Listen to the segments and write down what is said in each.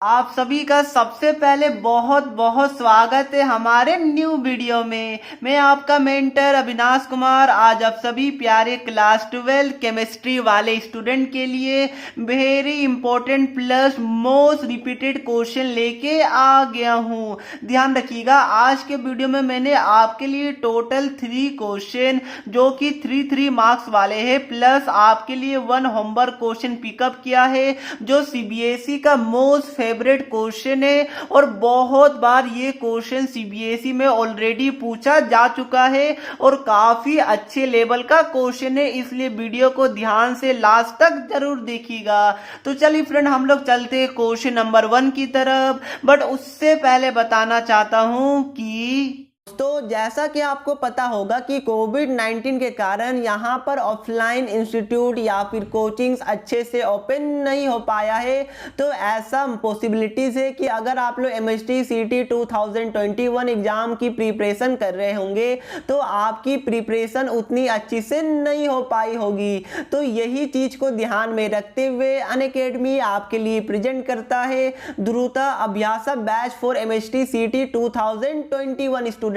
आप सभी का सबसे पहले बहुत बहुत स्वागत है हमारे न्यू वीडियो में। मैं आपका मेंटर अविनाश कुमार आज आप सभी प्यारे क्लास 12 केमिस्ट्री वाले स्टूडेंट के लिए very important plus most repeated question लेके आ गया हूं। ध्यान रखिएगा, आज के वीडियो में मैंने आपके लिए टोटल 3 क्वेश्चन जो कि 3 मार्क्स वाले हैं प्लस आपके लिए 1 होमवर्क क्वेश्चन पिकअप किया है जो सीबीएसई का मोस्ट फेवरेट क्वेश्चन है और बहुत बार ये क्वेश्चन सीबीएसई में ऑलरेडी पूछा जा चुका है और काफी अच्छे लेवल का क्वेश्चन है, इसलिए वीडियो को ध्यान से लास्ट तक जरूर देखिएगा। तो चलिए फ्रेंड, हम लोग चलते क्वेश्चन नंबर 1 की तरफ। बट उससे पहले बताना चाहता हूं कि तो जैसा कि आपको पता होगा कि कोविड-19 के कारण यहाँ पर ऑफलाइन इंस्टीट्यूट या फिर कोचिंग्स अच्छे से ओपन नहीं हो पाया है। तो ऐसा पॉसिबिलिटीज है कि अगर आप लोग एमएसटी सीटी 2021 एग्जाम की प्रिपरेशन कर रहे होंगे तो आपकी प्रिपरेशन उतनी अच्छी से नहीं हो पाई होगी। तो यही चीज को ध्यान में रखते हुए अनअकैडमी आपके लिए प्रेजेंट करता है द्रुता अभ्यास बैच फॉर एमएसटी सीटी 2021 स्टूडेंट।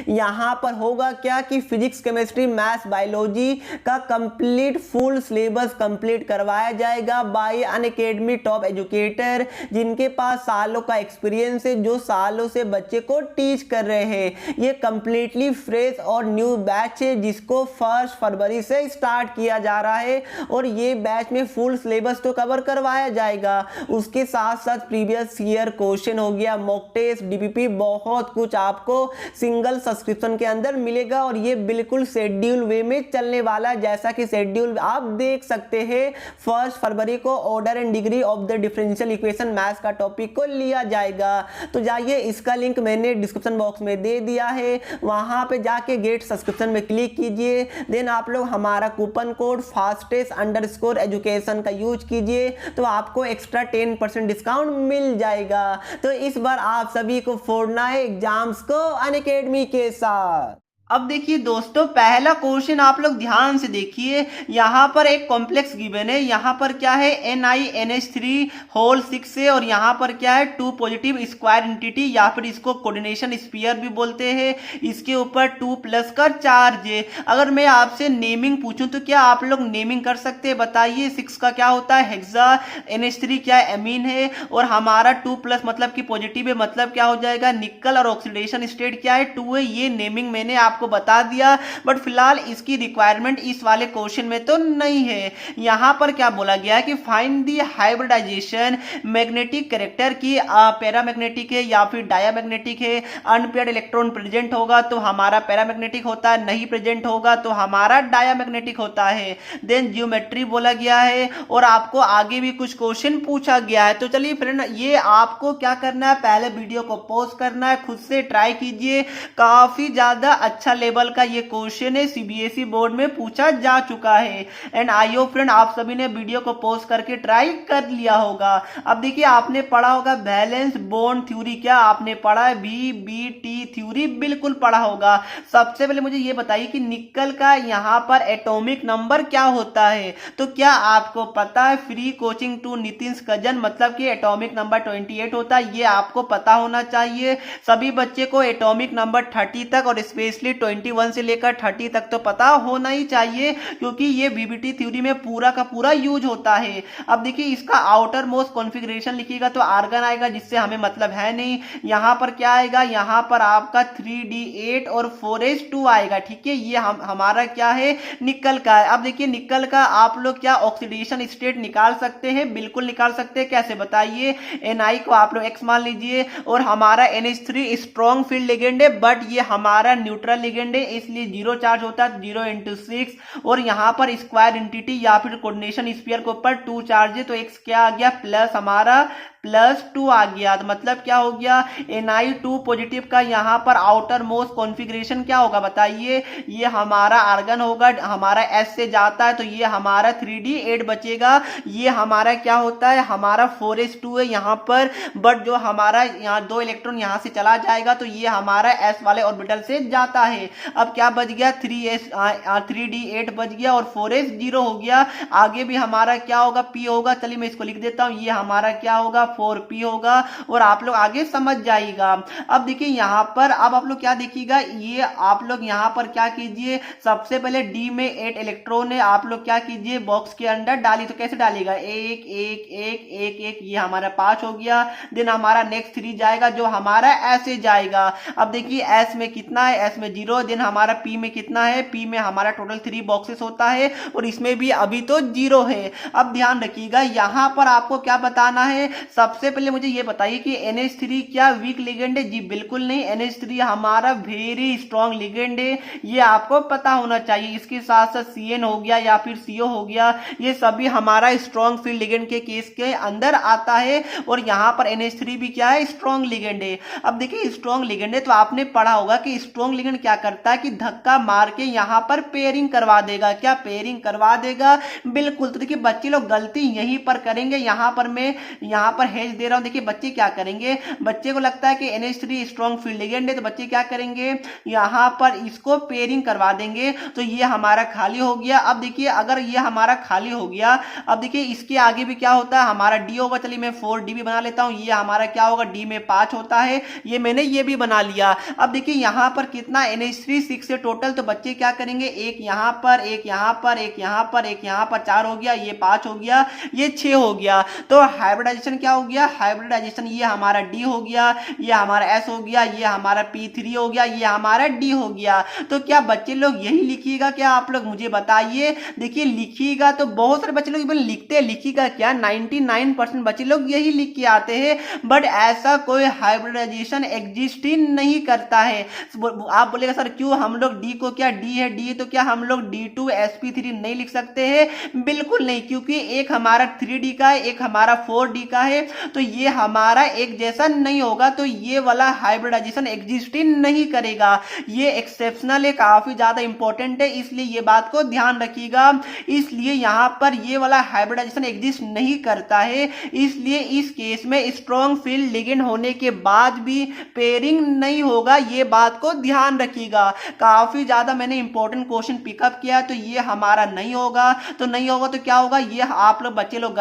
यहां पर होगा क्या कि फिजिक्स केमिस्ट्री मैथ्स बायोलॉजी का कंप्लीट फुल सिलेबस कंप्लीट करवाया जाएगा बाय अनअकैडमी टॉप एजुकेटर जिनके पास सालों का एक्सपीरियंस है, जो सालों से बच्चे को टीच कर रहे हैं। ये कंप्लीटली फ्रेश और न्यू बैच है जिसको 1 फरवरी से स्टार्ट किया जा रहा है और ये बैच में फुल सिलेबस तो कवर करवाया जाएगा। उसके साथ साथ प्रीवियस ईयर क्वेश्चन हो गया, मॉक टेस्ट, डीपीपी, बहुत कुछ आपको सिंगल सब्सक्रिप्शन के अंदर मिलेगा और ये बिल्कुल शेड्यूल वे में चलने वाला है। जैसा कि शेड्यूल आप देख सकते हैं, 1 फरवरी को order and degree of the differential equation maths का टॉपिक को लिया जाएगा। तो जाइए, इसका लिंक मैंने डिस्क्रिप्शन बॉक्स में दे दिया है, वहां पे जाके गेट सब्सक्रिप्शन में क्लिक कीजिए। देन आप लोग हमारा कूपन कोड fastest_education का यूज कीजिए तो आपको एक्स्ट्रा 10% डिस्काउंट मिल जाएगा। तो इस बार आप सभी को फोड़ना है एग्जाम्स को अनअकैडमी के साथ। अब देखिए दोस्तों, पहला क्वेश्चन आप लोग ध्यान से देखिए। यहाँ पर एक कॉम्प्लेक्स गिवन है, यहाँ पर क्या है NiNH3 होल 6 है और यहाँ पर क्या है 2 पॉजिटिव स्क्वायर एंटिटी या फिर इसको कोऑर्डिनेशन स्फीयर भी बोलते हैं। इसके ऊपर 2 प्लस का चार्ज है। अगर मैं आपसे नेमिंग पूछूं तो क्या आप लोग नेमिंग कर सकते हैं? बताइए। 6 का क्या होता है? हेक्सा। NH3 क्या है? एमीन है। और हमारा 2 प्लस मतलब कि पॉजिटिव है, मतलब क्या हो जाएगा? निकल। और ऑक्सीडेशन स्टेट क्या है? 2 है। ये नेमिंग मैंने आपको बता दिया, बट फिलहाल इसकी रिक्वायरमेंट इस वाले क्वेश्चन में तो नहीं है। यहां पर क्या बोला गया कि find the hybridization magnetic character की पैरामैग्नेटिक है या फिर डायामैग्नेटिक है। अनपेयर्ड इलेक्ट्रॉन प्रेजेंट होगा तो हमारा पैरामैग्नेटिक होता है, नहीं प्रेजेंट होगा तो हमारा डायामैग्नेटिक होता है। देन जियोमेट्री बोला गया है और आपको आगे भी कुछ क्वेश्चन पूछा गया है। तो चलिए फ्रेंड, ये आपको क्या करना है, पहले वीडियो को पॉज करना है, खुद से ट्राई कीजिए। काफी ज्यादा अच्छा लेवल का ये क्वेश्चन है, सीबीएसई बोर्ड में पूछा जा चुका है। एंड आई होप फ्रेंड आप सभी ने वीडियो को पॉज करके ट्राई कर लिया होगा। अब देखिए, आपने पढ़ा होगा वैलेंस बॉन्ड थ्योरी। क्या आपने पढ़ा है? VBT थ्योरी बिल्कुल पढ़ा होगा। सबसे पहले मुझे ये बताइए कि निकल का यहाँ पर एटॉमिक नंबर क्या होता है? तो क्या आपको पता है? Free coaching to Nitin cousin, मतलब कि एटॉमिक नंबर 28 होता है। ये आपको पता होना चाहिए। सभी बच्चे को एटॉमिक नंबर 30 तक और स्पेशली 21 से लेकर 30 तक तो पता होना ही चाहिए, क्योंकि ये VBT थ्योरी में पूरा का पूरा यूज होता है। अब देखिए, इसका आउटर मोस्ट कॉन्फ़िगरेशन लिखिएगा तो आर्गन आएगा, जिससे हमें मतलब है नहीं। यहां पर क्या आएगा? यहां पर आपका 3D8 और 4s2 आएगा। ठीक है, ये हमारा क्या है? निकल का है। अब देखिए, निकल का आप लोग क्या ऑक्सीडेशन स्टेट निकाल सकते हैं? बिल्कुल निकाल सकते हैं। कैसे बताइए? Ni को आप लोग X मान लीजिए और हमारा NH3 स्ट्रॉन्ग फील्ड लिगेंड है, बट ये हमारा न्यूट्रल लिगेंड है, इसलिए 0 चार्ज होता है, 0 × 6। और यहाँ पर स्क्वायर एंटिटी या फिर कोऑर्डिनेशन स्फीयर के ऊपर 2 चार्ज है, तो X क्या आ गया? प्लस हमारा +2 आ गया। तो मतलब क्या हो गया? Ni2 पॉजिटिव का यहाँ पर आउटर मोस्ट कॉन्फ़िगरेशन क्या होगा बताइए? ये हमारा आर्गन होगा, हमारा S से जाता है तो ये हमारा 3D8 बचेगा। ये हमारा क्या होता है? हमारा 4s2 है यहाँ पर, बट जो हमारा यहाँ 2 इलेक्ट्रॉन यहाँ से चला जाएगा तो ये हमारा S वाले ऑर्बिटल से जाता है। अब क्या बच गया? 3D8 बच गया और 4s 0 हो गया। आगे भी हमारा क्या होगा? P होगा। चलिए मैं इसको लिख देता हूँ। ये हमारा क्या होगा? 4p होगा और आप लोग आगे समझ जाइएगा। अब देखिए यहाँ पर अब आप लोग क्या देखिएगा, ये आप लोग यहाँ पर क्या कीजिए, सबसे पहले डी में 8 इलेक्ट्रॉन है, आप लोग क्या कीजिए बॉक्स के अंदर डालिए। तो कैसे डालेगा, एक एक एक एक एक, ये हमारा 5 हो गया। देन हमारा नेक्स्ट 3 जाएगा जो हमारा ऐसे जाएगा। अब देखिए एस में कितना है, एस में 0। देन हमारा पी में कितना है, पी में हमारा टोटल 3 बॉक्सेस होता है और इसमें भी अभी तो 0 है। अब ध्यान रखिएगा यहाँ पर आपको क्या बताना है, सबसे पहले मुझे ये बताइए कि NH3 क्या वीक लिगेंड है? जी बिल्कुल नहीं, NH3 हमारा वेरी स्ट्रॉन्ग लिगेंड है, ये आपको पता होना चाहिए। इसके साथ साथ CN हो गया या फिर CO हो गया, ये सभी हमारा स्ट्रॉन्ग फील्ड लिगेंड के केस के अंदर आता है और यहाँ पर NH3 भी क्या है, स्ट्रॉन्ग लिगेंड है। अब देखिए स्ट्रॉन्ग लिगेंड है तो आपने पढ़ा होगा कि स्ट्रॉन्ग लिगेंड क्या करता है कि धक्का मार के यहाँ पर पेयरिंग करवा देगा। क्या पेयरिंग करवा देगा? बिल्कुल। तो देखिए बच्चे लोग गलती यहीं पर करेंगे, यहाँ पर मैं यहाँ पर हेज दे रहा हूँ। देखिए बच्चे क्या करेंगे, बच्चे को लगता है कि NH3 स्ट्रॉन्ग फील्ड लिगेंड है तो बच्चे क्या करेंगे, यहाँ पर इसको पेयरिंग करवा देंगे तो ये हमारा खाली हो गया। अब देखिए अगर ये हमारा खाली हो गया, अब देखिए इसके आगे भी क्या होता है, हमारा डी होगा। चलिए मैं 4d भी बना लेता हूँ, ये हमारा क्या होगा, डी में 5 होता है, ये मैंने ये भी बना लिया। अब देखिए यहाँ पर कितना NH3 6 है टोटल, तो बच्चे क्या करेंगे, एक यहाँ पर एक यहाँ पर एक यहाँ पर एक यहाँ पर 4 हो गया, ये 5 हो गया, ये 6 हो गया। तो हाइब्रिडाइजेशन क्या हो गया, हाइब्रिडाइजेशन ये हमारा डी हो गया, ये हमारा एस हो गया, ये हमारा P3 हो गया, ये हमारा डी हो गया। तो क्या बच्चे लोग यही लिखिएगा क्या, आप लोग मुझे बताइए। देखिए लिखिएगा तो बहुत सारे बच्चे लोग लिखते, लिखिएगा क्या, 99% बच्चे लोग यही लिख के आते हैं, बट ऐसा कोई हाइब्रिडाइजेशन एग्जिस्ट ही नहीं करता है। आप बोलेगा सर क्यों, हम लोग डी को क्या, डी है डी तो क्या हम लोग D2sp3 नहीं लिख सकते हैं? बिल्कुल नहीं, क्योंकि एक हमारा 3d का है, एक हमारा 4d का है, तो ये हमारा एक जैसा नहीं होगा, तो ये वाला हाइब्रिडाइजेशन एग्जिस्ट ही नहीं करेगा। ये एक्सेप्शनल है, काफी ज्यादा इंपॉर्टेंट है, इसलिए ये बात को ध्यान रखिएगा। इसलिए यहां पर ये वाला हाइब्रिडाइजेशन एग्जिस्ट नहीं करता है, इसलिए इस केस में स्ट्रॉन्ग फील्ड लिगेंड होने के बाद भी पेयरिंग नहीं होगा, ये बात को ध्यान रखिएगा। काफी ज्यादा मैंने इंपॉर्टेंट क्वेश्चन पिकअप किया, तो ये हमारा नहीं होगा। तो नहीं होगा तो क्या होगा, ये आप लोग बच्चे लोग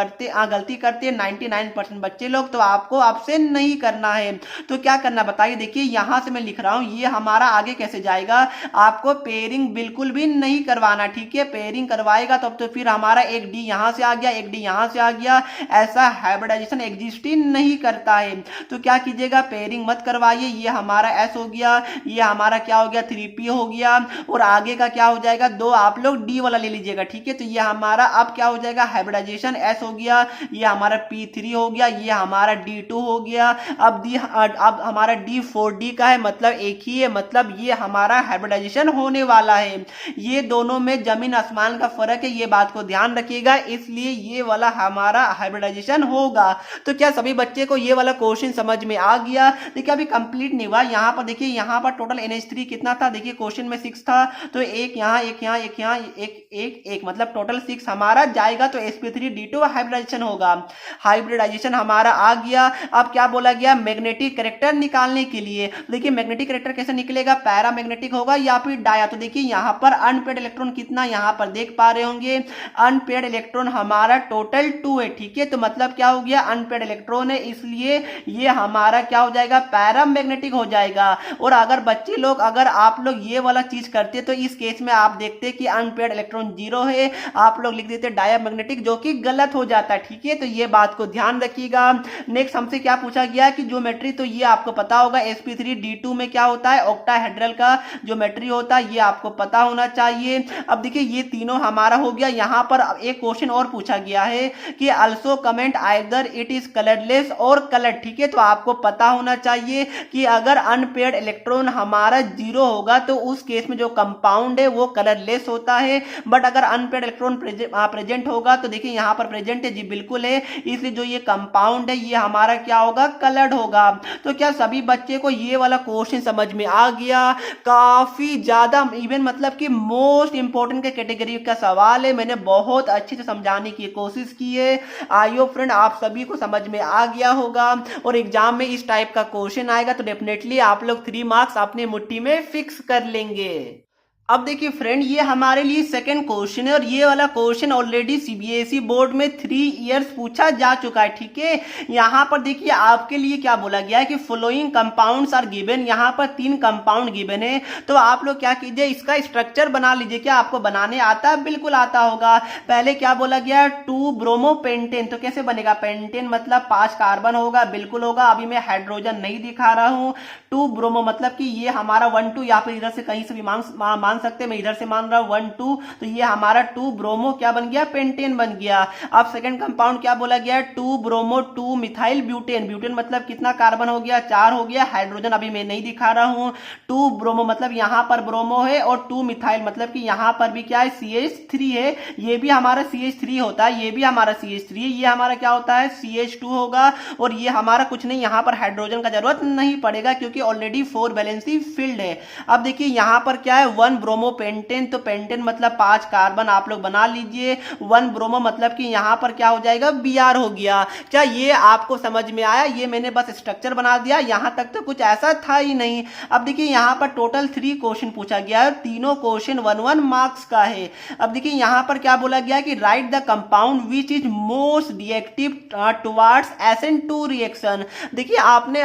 गलती करते हैं 99% बच्चे लोग, तो आपको आपसे नहीं करना है। तो क्या करना बताइए। देखिए यहां से मैं लिख रहा हूं, ये हमारा आगे कैसे जाएगा, आपको पेयरिंग बिल्कुल भी नहीं करवाना, ठीक है। पेयरिंग करवाएगा तब तो फिर हमारा एक डी यहां से आ गया, एक डी यहां से आ गया, ऐसा हाइब्रिडाइजेशन एग्जिस्ट ही नहीं करता है। तो क्या कीजिएगा, पेयरिंग मत करवाइए। ये हमारा एस हो गया, ये हमारा क्या हो गया 3p हो गया, और आगे का क्या हो जाएगा, 2 आप लोग डी वाला ले लीजिएगा, ठीक है। तो ये हमारा अब क्या हो जाएगा, हाइब्रिडाइजेशन एस हो गया, ये हमारा P3 हो गया, ये हमारा D2 हो गया। अब हमारा D4D का है, मतलब एक ही है, मतलब ये हमारा हाइब्रिडाइजेशन होने वाला है। ये दोनों में जमीन आसमान का फर्क है, ये बात को ध्यान रखिएगा, इसलिए ये वाला हमारा हाइब्रिडाइजेशन होगा। तो क्या सभी बच्चे को ये वाला क्वेश्चन समझ में आ गया? देखिए अभी कंप्लीट नहीं हुआ, यहाँ पर देखिए, यहाँ पर टोटल NH3 कितना था, देखिए क्वेश्चन में 6 था, तो एक यहाँ एक यहाँ एक यहाँ एक मतलब टोटल 6 हमारा जाएगा, तो sp3d2 हाइब्रिडाइजेशन होगा। हाइब्रिडाइजेशन हमारा आ गया। अब क्या बोला गया, मैग्नेटिक कैरेक्टर निकालने के लिए। देखिए मैग्नेटिक कैरेक्टर कैसे निकलेगा, पैरामैग्नेटिक होगा या फिर डाया। तो देखिए यहाँ पर अनपेड इलेक्ट्रॉन कितना, यहाँ पर देख पा रहे होंगे, अनपेड इलेक्ट्रॉन हमारा टोटल 2 है, ठीक है। तो मतलब क्या हो गया, अनपेड इलेक्ट्रॉन है, इसलिए ये हमारा क्या हो जाएगा, पैरामैग्नेटिक हो जाएगा। और अगर बच्चे लोग, अगर आप लोग ये वाला चीज करते तो इस केस में आप देखते कि अनपेड इलेक्ट्रॉन 0 है, आप लोग लिख देते डायामैग्नेटिक, जो कि गलत हो जाता है, ठीक है। तो ये बात को ध्यान रखिएगा। नेक्स्ट हमसे क्या पूछा गया कि ज्योमेट्री, तो ये आपको पता होगा sp3d2 में क्या होता है, ऑक्टाहेड्रल का ज्योमेट्री होता है, ये आपको पता होना चाहिए। अब देखिए ये तीनों हमारा हो गया। यहाँ पर एक क्वेश्चन और पूछा गया है कि also comment either it is colourless और कलर्ड, ठीक है। तो आपको पता होना चाहिए कि अगर अनपेयर्ड इलेक्ट्रॉन हमारा 0 होगा तो उस केस में जो कंपाउंड है वो कलरलेस होता है, बट अगर अनपेयर्ड इलेक्ट्रॉन प्रेजेंट होगा तो देखिए यहाँ पर प्रेजेंट है, जी बिल्कुल है, इसलिए जो ये कंपाउंड है ये हमारा क्या होगा, कलर्ड होगा। तो क्या सभी बच्चे को ये वाला क्वेश्चन समझ में आ गया? काफी ज्यादा इवन मतलब कि मोस्ट इंपोर्टेंट के कैटेगरी का सवाल है, मैंने बहुत अच्छे से समझाने की कोशिश की है। आई होप फ्रेंड आप सभी को समझ में आ गया होगा, और एग्जाम में इस टाइप का क्वेश्चन आएगा तो डेफिनेटली आप लोग 3 मार्क्स अपने मुट्ठी में फिक्स कर लेंगे। अब देखिए फ्रेंड, ये हमारे लिए सेकंड क्वेश्चन है और ये वाला क्वेश्चन ऑलरेडी सीबीएसई बोर्ड में 3 इयर्स पूछा जा चुका है। ठीक है, यहाँ पर देखिए आपके लिए क्या बोला गया है कि फॉलोइंग कंपाउंड्स आर गिवन। यहाँ पर 3 कंपाउंड गिवन है, तो आप लोग क्या कीजिए, इसका स्ट्रक्चर बना लीजिए। क्या आपको बनाने आता है? बिल्कुल आता होगा। पहले क्या बोला गया, 2 ब्रोमो पेंटेन। तो कैसे बनेगा? पेंटेन मतलब 5 कार्बन होगा, बिल्कुल होगा। अभी मैं हाइड्रोजन नहीं दिखा रहा हूँ। 2 ब्रोमो मतलब कि ये हमारा 1 2, या फिर इधर से कहीं से भी मान सकते हैं, मैं इधर से मान रहा हूं 1 2, तो ये हमारा 2 ब्रोमो क्या बन गया, पेंटेन बन गया। अब सेकंड कंपाउंड क्या बोला गया, 2 ब्रोमो 2 मिथाइल ब्यूटेन। ब्यूटेन मतलब कितना कार्बन हो गया, 4 हो गया। हाइड्रोजन अभी मैं नहीं दिखा रहा हूं। 2 ब्रोमो मतलब यहां पर ब्रोमो है, और 2 मिथाइल मतलब कि यहां पर भी क्या है, CH3 है। ये भी हमारा CH3 होता है, ये भी हमारा CH3 है। ये हमारा क्या होता है, CH2 होगा। और ये हमारा कुछ नहीं, यहां पर हाइड्रोजन का जरूरत नहीं पड़ेगा क्योंकि ऑलरेडी 4 वैलेंसी फील्ड है। अब देखिए यहां पर क्या है, 1 ब्रोमो पेंटेन। तो पेंटेन मतलब 5 कार्बन, आप लोग बना लीजिए। 1 ब्रोमो मतलब कि यहां पर क्या हो जाएगा, Br हो गया। क्या ये आपको समझ में आया? ये मैंने बस स्ट्रक्चर बना दिया, यहां तक तो कुछ ऐसा था ही नहीं। अब देखिए यहां पर टोटल 3 क्वेश्चन पूछा गया है, तीनों क्वेश्चन 1-1 मार्क्स का है। अब देखिए यहां पर क्या बोला गया कि right the compound which is most reactive towards SN2 reaction. देखिए आपने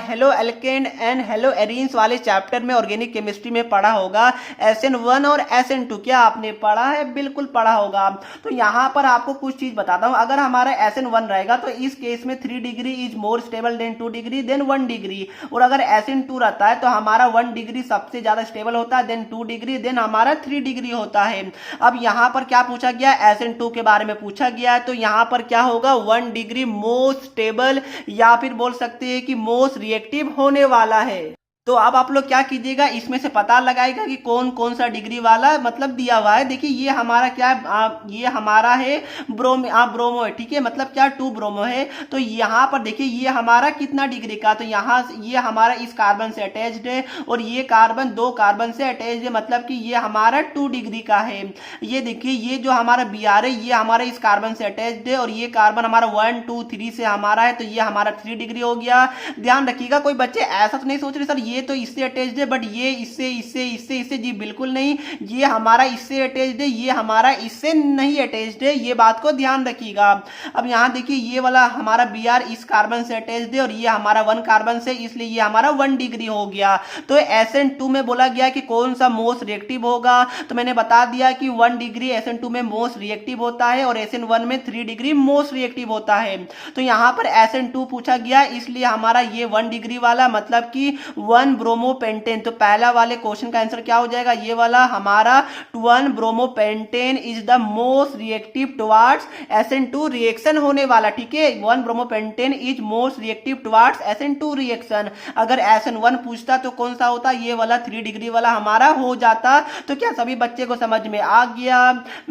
halo alkane and hello arenes वाले चैप्टर में ऑर्गेनिक केमिस्ट्री में पढ़ा होगा SN1 और SN2। क्या आपने पढ़ा है? बिल्कुल पढ़ा होगा। तो यहां पर आपको कुछ चीज बताता हूं। अगर हमारा SN1 रहेगा तो इस केस में 3 degree is more stable than 2 degree than 1 degree. और अगर SN2 रहता है तो हमारा 1 डिग्री सबसे ज्यादा स्टेबल होता है, देन 2 डिग्री, देन हमारा 3 डिग्री होता है। अब यहां पर क्या पूछा गया, SN2 के बारे में पूछा गया है। तो यहां पर क्या होगा, 1 डिग्री मोस्ट स्टेबल, या फिर बोल सकते हैं कि मोस्ट रिएक्टिव होने वाला है। तो अब आप लोग क्या कीजिएगा, इसमें से पता लगाएगा कि कौन कौन सा डिग्री वाला मतलब दिया हुआ है। देखिए ये हमारा क्या है, ये हमारा है ब्रोमो है। ठीक है, मतलब क्या, 2 ब्रोमो है। तो यहाँ पर देखिए ये हमारा कितना डिग्री का, तो यहाँ ये हमारा इस कार्बन से अटैच्ड है, और ये कार्बन 2 कार्बन से अटैच्ड है, मतलब कि ये हमारा 2 डिग्री का है। ये देखिए ये जो हमारा Br है, ये हमारा इस कार्बन से अटैच्ड है, और ये कार्बन हमारा 1 2 3 से हमारा है, तो ये हमारा 3 डिग्री हो गया। ध्यान रखिएगा, कोई बच्चे ऐसा तो नहीं सोच रहे सर ये तो इससे अटैच्ड है, बट ये इससे इससे इससे इससे, जी बिल्कुल नहीं। ये हमारा इससे अटैच्ड है, ये हमारा इससे नहीं अटैच्ड है, ये बात को ध्यान रखिएगा। अब यहां देखिए ये वाला हमारा Br इस कार्बन से अटैच्ड है, और ये हमारा 1 कार्बन से, इसलिए ये हमारा 1 डिग्री हो गया। तो SN2 में बोला गया कि कौन सा मोस्ट रिएक्टिव होगा, तो मैंने बता दिया कि 1 डिग्री SN2 में मोस्ट रिएक्टिव होता है, और SN1 में 3 डिग्री मोस्ट रिएक्टिव होता है। तो यहां पर SN2 पूछा गया, इसलिए हमारा ये 1 डिग्री वाला मतलब कि 1 ब्रोमो पेंटेन। तो पहला वाले क्वेश्चन का आंसर क्या हो जाएगा, ये वाला हमारा 1 bromo pentane is the most reactive towards SN2 reaction होने वाला। ठीक है, 1 bromo pentane is most reactive towards SN2 reaction. अगर SN1 पूछता तो कौन सा होता, ये वाला 3 डिग्री वाला हमारा हो जाता। तो क्या सभी बच्चे को समझ में आ गया?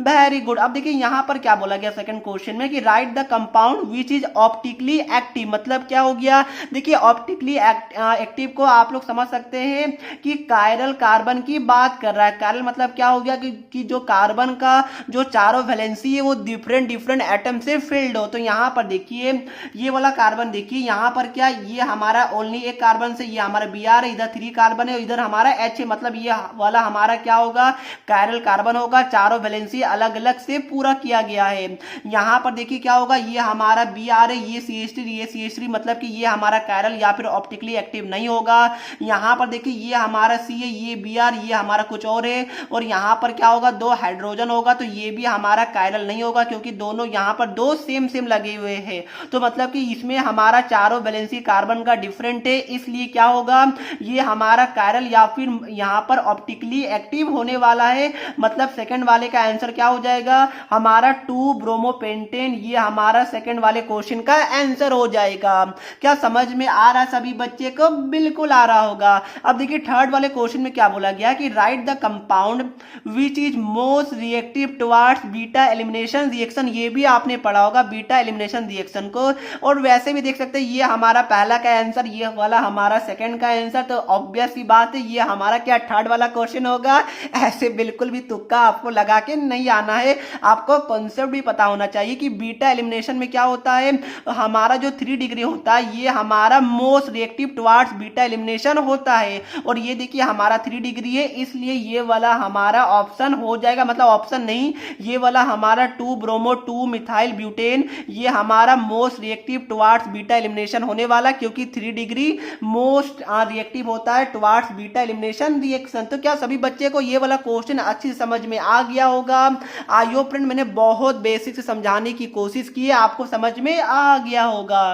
Very good. अब देखिए यहां पर क्या बोला गया सेकंड क्वेश्चन में कि right the compound which is optically active. मतलब क्या हो गया, देखिए ऑप्टिकली एक्टिव को आप लोग समझ सकते हैं कि कायरल कार्बन की बात कर रहा है। कायरल मतलब क्या हो गया कि जो कार्बन का जो चारों वैलेंसी है वो डिफरेंट डिफरेंट एटम से फिल्ड हो। तो यहां पर देखिए ये वाला कार्बन, देखिए यहां पर क्या, ये हमारा ओनली एक कार्बन से, ये हमारा Br है, इधर 3 कार्बन है, इधर हमारा H है, मतलब ये वाला हमारा क्या होगा, कायरल कार्बन होगा। चारों वैलेंसी अलग अलग से पूरा किया गया है। यहां पर देखिए क्या होगा, ये हमारा Br है, ये CH3 मतलब कि ये हमारा कायरल या फिर ऑप्टिकली एक्टिव नहीं होगा। यहां पर देखिए ये हमारा C है, ये Br, ये हमारा कुछ और है, और यहां पर क्या होगा, 2 हाइड्रोजन होगा, तो ये भी हमारा कायरल नहीं होगा क्योंकि दोनों यहां पर 2 सेम सेम लगे हुए हैं। तो मतलब कि इसमें हमारा चारों वैलेंसी कार्बन का डिफरेंट है, इसलिए क्या होगा, ये हमारा कायरल या फिर यहां पर ऑप्टिकली एक्टिव होने वाला है। मतलब सेकंड वाले का आंसर क्या हो जाएगा, हमारा 2 ब्रोमो पेंटेन, ये हमारा सेकंड वाले क्वेश्चन का आंसर हो जाएगा। क्या समझ में आ रहा है सभी बच्चे को? बिल्कुल आ रहा होगा। अब देखिए थर्ड वाले क्वेश्चन में क्या बोला गया कि right the compound which is most reactive towards beta elimination reaction. ये भी आपने पढ़ा होगा बीटा एलिमिनेशन रिएक्शन को, और वैसे भी देख सकते हैं ये हमारा पहला का आंसर, ये वाला हमारा सेकंड का आंसर। तो ऑब्वियस सी बात है ये हमारा क्या थर्ड वाला क्वेश्चन होगा। ऐसे बिल्कुल भी तुक्का आपको लगा के नहीं आना है, आपको कॉन्सेप्ट भी पता होना चाहिए कि बीटा एलिमिनेशन में क्या होता है। हमारा जो 3 डिग्री होता है ये हमारा most reactive towards beta elimination elimination होता है। और ये देखिए हमारा 3 डिग्री है, इसलिए ये वाला हमारा ऑप्शन हो जाएगा, मतलब ऑप्शन नहीं, ये वाला हमारा 2 ब्रोमो 2 मिथाइल ब्यूटेन ये हमारा most reactive towards beta elimination होने वाला, क्योंकि 3 डिग्री मोस्ट रिएक्टिव होता है टुवार्ड्स बीटा एलिमिनेशन रिएक्शन। तो क्या सभी बच्चे को ये वाला क्वेश्चन अच्छी समझ में आ गया होगा? आई होप फ्रेंड मैंने बहुत बेसिक से समझाने की कोशिश की है, आपको समझ में आ गया होगा।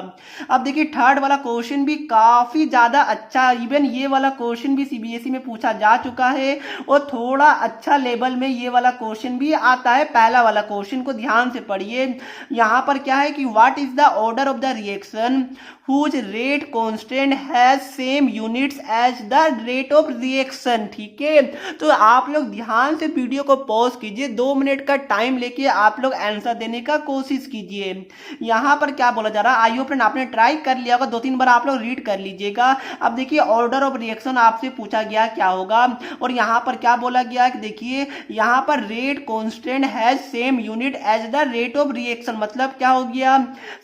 अब देखिए थर्ड वाला क्वेश्चन भी काफी ज्यादा अच्छा, इवन ये वाला क्वेश्चन भी सीबीएसई में पूछा जा चुका है और थोड़ा अच्छा लेवल में ये वाला क्वेश्चन भी आता है। पहला वाला क्वेश्चन को ध्यान से पढ़िए। यहां पर क्या है कि what is the order of the reaction whose rate constant has same units as the rate of reaction। ठीक है, तो आप लोग ध्यान से वीडियो को पॉज कीजिए, 2 मिनट का टाइम लेके आप लोग आंसर देने का कोशिश कीजिए। यहां पर क्या बोला जा रहा है, आई होप फ्रेंड आपने ट्राई कर लिया होगा, 2-3 बार आप लोग रीड कर लीजिएगा। अब देखिए ऑर्डर ऑफ रिएक्शन आपसे पूछा गया क्या होगा, और यहां पर क्या बोला गया कि देखिए यहां पर rate constant has same unit as the rate of reaction, मतलब क्या हो गया,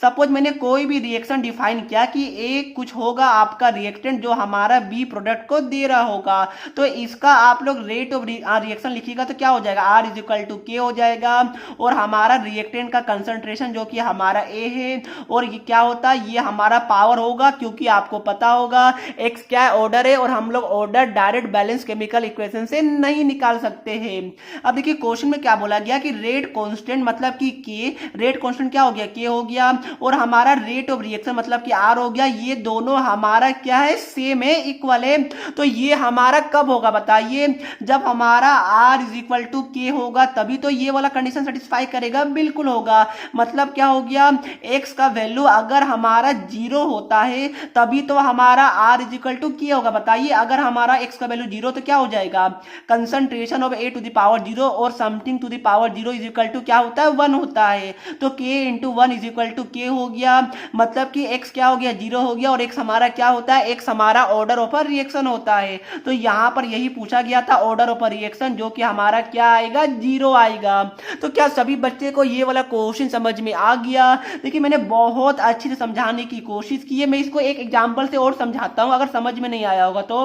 सपोज मैंने कोई भी रिएक्शन डिफाइन क्या कि एक कुछ होगा आपका रिएक्टेंट जो हमारा बी प्रोडक्ट को दे रहा होगा, तो इसका आप लोग रेट ऑफ रिएक्शन लिखिएगा तो क्या हो जाएगा, आर इज इक्वल टू के हो जाएगा, और हमारा रिएक्टेंट का कंसंट्रेशन जो कि हमारा ए है, और ये क्या होता है, ये हमारा पावर होगा, क्योंकि आपको पता होगा एक्स क्या ऑर्डर है और हम लोग order direct balance chemical equation से नहीं निकाल सकते हैं। अब देखिए क्वेश्चन में क्या बोला गया कि रेट कांस्टेंट मतलब कि के, रेट कांस्टेंट क्या हो गया, के हो गया, और हमारा रेट ऑफ रिएक्शन मतलब कि आर हो गया, ये दोनों हमारा क्या है, सेम है, इक्वल है। तो ये हमारा कब होगा बताइए, जब हमारा आर इज इक्वल टू के होगा, तभी तो ये वाला कंडीशन सेटिस्फाई करेगा, बिल्कुल होगा। मतलब क्या हो गया, एक्स का वैल्यू अगर हमारा 0 होता है तभी तो हमारा आर इज इक्वल टू के होगा। बताइए अगर हमारा एक्स का वैल्यू 0 तो क्या हो जाएगा, concentration of A to the power 0 और something to the power 0 is equal to क्या होता है, 1 होता है। तो के इंटू 1 इज इक्वल टू के हो गया, मतलब कि एक्स क्या हो गया, 0 हो गया, और एक्स हमारा क्या होता है, एक्स हमारा ऑर्डर ऑफ रिएक्शन होता है। तो यहां पर यही पूछा गया था, ऑर्डर ऑफ रिएक्शन, जो कि हमारा क्या आएगा, 0 आएगा। तो क्या सभी बच्चे को ये वाला क्वेश्चन समझ में आ गया? देखिए मैंने बहुत अच्छे से समझाने की कोशिश की है, मैं इसको एक एग्जांपल से और समझाता हूं, अगर समझ में नहीं आया होगा तो।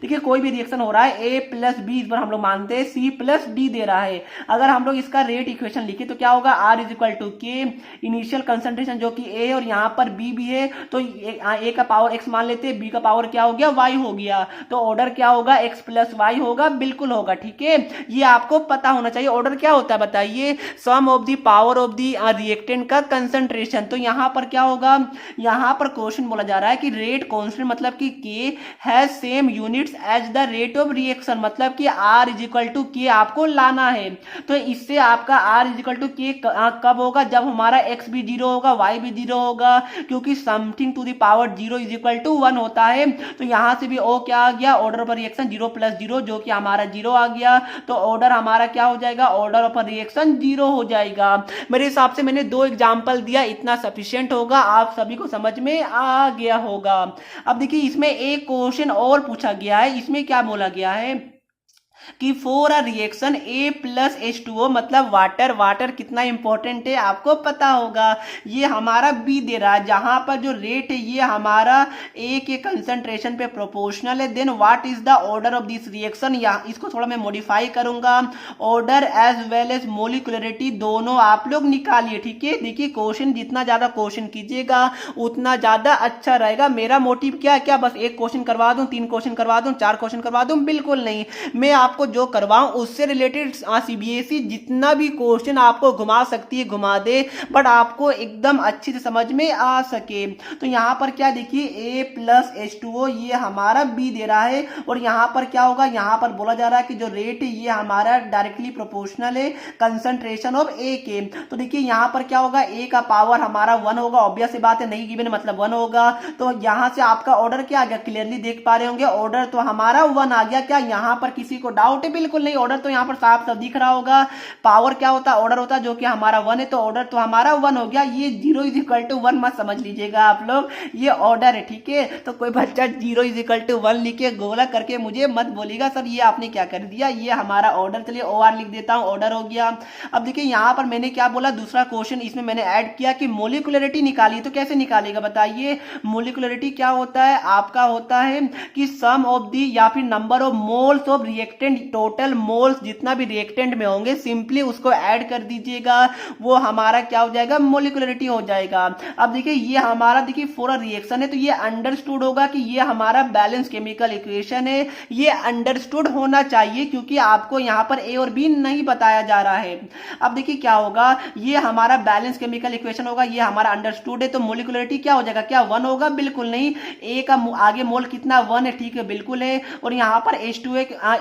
देखिए कोई भी रिएक्शन हो रहा है, ए प्लस बी इस पर हम लोग मानते हैं सी प्लस डी दे रहा है, अगर हम लोग इसका रेट इक्वेशन लिखे तो क्या होगा, आर इज इक्वल टू के, इनिशियल कंसंट्रेशन जो कि ए और यहाँ पर बी भी है, तो ए का पावर एक्स मान लेते हैं, बी का पावर क्या हो गया, वाई हो गया, तो ऑर्डर क्या होगा, एक्स प्लस वाई होगा, बिल्कुल होगा। ठीक है, ये आपको पता होना चाहिए। ऑर्डर क्या होता है बताइए, sum of the power of the reactant का कंसंट्रेशन। तो यहाँ पर क्या होगा, यहाँ पर क्वेश्चन बोला जा रहा है कि रेट कांस्टेंट मतलब कि K has same units as the rate of reaction, मतलब कि आर इज इक्वल टू के आपको लाना है। तो इससे आपका आर इज इक्वल टू के कब होगा, जब हमारा एक्स भी 0 होगा, वाई भी 0 होगा, क्योंकि something to the power 0 is equal to 1 होता है। तो यहां से भी ओ क्या आ गया, ऑर्डर ऑफ रिएक्शन 0 प्लस 0 जो कि हमारा 0 आ गया, तो ऑर्डर हमारा क्या हो जाएगा, ऑर्डर ऑफ रिएक्शन 0 हो जाएगा। मेरे हिसाब से मैंने 2 एग्जांपल दिया, इतना सफिशिएंट होगा, आप सभी को समझ में आ गया होगा। अब देखिए इसमें एक क्वेश्चन और पूछा गया है, इसमें क्या बोला गया है कि for a reaction A plus H2O मतलब वाटर, वाटर कितना इंपॉर्टेंट है आपको पता होगा, ये हमारा बी दे रहा है, जहां पर जो रेट है ये हमारा ए के कंसंट्रेशन पे प्रोपोर्शनल है। Then what is the order of this reaction, या इसको थोड़ा मैं मॉडिफाई करूंगा, order as well as molecularity दोनों आप लोग निकालिए। ठीक है, देखिए क्वेश्चन जितना ज्यादा क्वेश्चन कीजिएगा उतना ज्यादा अच्छा रहेगा। मेरा मोटिव क्या है, क्या बस एक क्वेश्चन करवा दूं, 3 क्वेश्चन करवा दूं, 4 क्वेश्चन करवा दूं, बिल्कुल नहीं। मैं आपको जो करवाऊं उससे रिलेटेड सीबीएसई जितना भी क्वेश्चन आपको घुमा सकती है घुमा दे, बट आपको एकदम अच्छे से समझ में आ सके। तो यहां पर क्या देखिए, ए प्लस H2O ये हमारा बी दे रहा है, और यहां पर क्या होगा, यहां पर बोला जा रहा है कि जो रेट है ये हमारा डायरेक्टली प्रोपोर्शनल है कंसंट्रेशन ऑफ ए के। तो देखिए यहां पर क्या होगा, ए का पावर हमारा 1 होगा, ऑब्वियस सी बात है, नहीं गिवन मतलब 1 होगा। तो यहां से आपका ऑर्डर क्या आ गया, क्लियरली देख पा रहे होंगे, ऑर्डर तो हमारा 1 आ गया। क्या यहां पर किसी को डाउट है? बिल्कुल नहीं, ऑर्डर तो यहाँ पर साफ साफ दिख रहा होगा। पावर क्या होता है? ऑर्डर होता है, जो कि हमारा 1 है, तो ऑर्डर तो हमारा 1 हो गया। ये 0 इज इक्वल टू 1 मत समझ लीजिएगा आप लोग, ये ऑर्डर है, ठीक है। तो कोई बच्चा 0 इज इक्वल टू 1 लिख के गोला करके मुझे मत बोलिएगा सर ये आपने क्या कर दिया, ये हमारा ऑर्डर। चलिए OR लिख देता हूँ, ऑर्डर हो गया। अब देखिए यहाँ पर मैंने क्या बोला, दूसरा क्वेश्चन इसमें मैंने ऐड किया कि मोलिकुलरिटी निकालिए। तो कैसे निकालेगा बताइए? मोलिकुलरिटी क्या होता है आपका? होता है कि सम ऑफ दी या फिर number of moles of reactant, total moles जितना भी रिएक्टेंट में होंगे सिंपली उसको ऐड कर दीजिएगा, वो हमारा क्या हो जाएगा? मोलिकुलरिटी हो जाएगा। अब देखिए ये हमारा देखिए पूरा रिएक्शन है, तो ये अंडरस्टूड होगा कि ये हमारा बैलेंस केमिकल इक्वेशन है। ये अंडरस्टूड होना चाहिए क्योंकि आपको यहाँ पर ए और बी नहीं बताया जा रहा है। अब देखिए क्या होगा, ये हमारा बैलेंस केमिकल इक्वेशन होगा, ये हमारा अंडरस्टूड है, तो मोलिकुलरिटी क्या हो जाएगा? क्या 1 होगा? बिल्कुल नहीं। ए का आगे मोल कितना? 1 है, ठीक है, बिल्कुल है। और यहाँ पर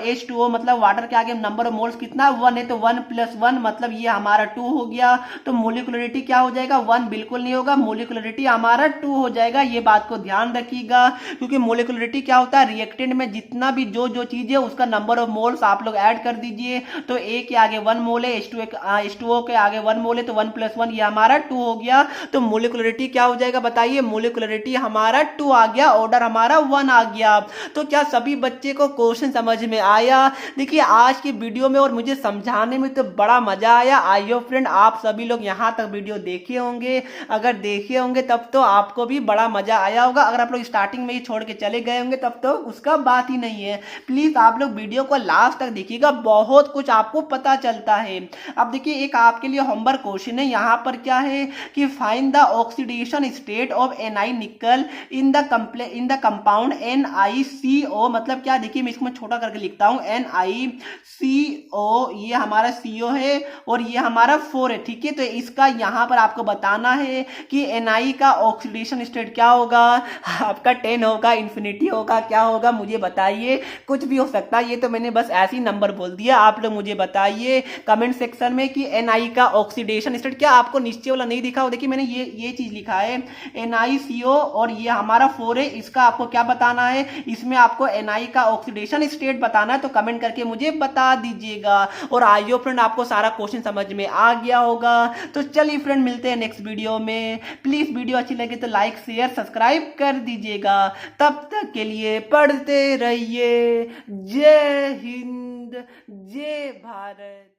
H2O मतलब वाटर के आगे नंबर ऑफ मोल्स कितना? 1 है, तो 1 + 1 मतलब ये हमारा 2 हो गया। तो मोलिकुलरिटी क्या हो जाएगा? 1 बिल्कुल नहीं होगा, मोलिकुलरिटी हमारा 2 हो जाएगा। ये बात को ध्यान रखिएगा क्योंकि मोलिकुलरिटी क्या होता है? रिएक्टेंट में जितना भी जो चीज है उसका नंबर ऑफ मोल्स आप लोग ऐड कर दीजिए। तो ए के आगे 1 मोल है, H2O के आगे 1 मोल है, तो 1 + 1 ये हमारा 2 हो गया। तो मोलिकुलरिटी क्या हो जाएगा बताइए? मोलिकुलरिटी हमारा 2 आ गया, ऑर्डर हमारा 1 आ गया। तो क्या सभी बच्चे को क्वेश्चन समझ में आया? देखिए आज की वीडियो में और मुझे समझाने में तो बड़ा मजा आया। आई होप फ्रेंड आप सभी लोग यहाँ तक वीडियो देखे होंगे, अगर देखे होंगे तब तो आपको भी बड़ा मजा आया होगा। अगर आप लोग स्टार्टिंग में ही छोड़ के चले गए होंगे तब तो उसका बात ही नहीं है। प्लीज आप लोग वीडियो को लास्ट तक देखिएगा, बहुत कुछ आपको पता चलता है। अब देखिए एक आपके लिए होमवर्क क्वेश्चन है, यहाँ पर क्या है कि find the oxidation state of Ni निकल इन द कंपाउंड NiCO। मतलब क्या, देखिए मैं इसको छोटा करके लिखता हूं, NiCO, ये हमारा CO है और ये हमारा 4 है, ठीक है। तो इसका यहाँ पर आपको बताना है कि Ni का ऑक्सीडेशन स्टेट क्या होगा? आपका 10 होगा, इन्फिनिटी होगा, क्या होगा मुझे बताइए, कुछ भी हो सकता है। ये तो मैंने बस ऐसे ही नंबर बोल दिया, आप लोग मुझे बताइए कमेंट सेक्शन में कि Ni का ऑक्सीडेशन स्टेट क्या आपको नीचे वाला नहीं दिखा हो? देखिए मैंने ये चीज लिखा है NiCO और ये हमारा 4 है, इसका आपको क्या बताना है? इसमें आपको Ni का ऑक्सीडेशन स्टेट बताना है, तो कमेंट करके मुझे बता दीजिएगा। और आई होप फ्रेंड आपको सारा क्वेश्चन समझ में आ गया होगा। तो चलिए फ्रेंड मिलते हैं नेक्स्ट वीडियो में। प्लीज वीडियो अच्छी लगे तो लाइक शेयर सब्सक्राइब कर दीजिएगा। तब तक के लिए पढ़ते रहिए। जय हिंद, जय भारत।